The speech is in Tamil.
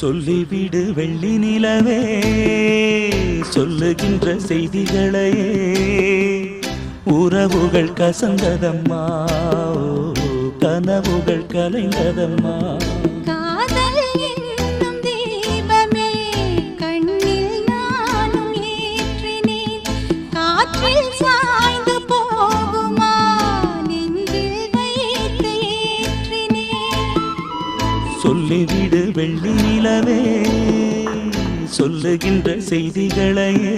சொல்லிவிடு வெள்ளி நிலவே சொல்லுகின்ற செய்திகளையே உறவுகள் கசந்ததம்மா கனவுகள் கலைந்ததம்மா சொல்லிவிடு வெள்ளி நிலவே சொல்லுகின்ற செய்திகளையே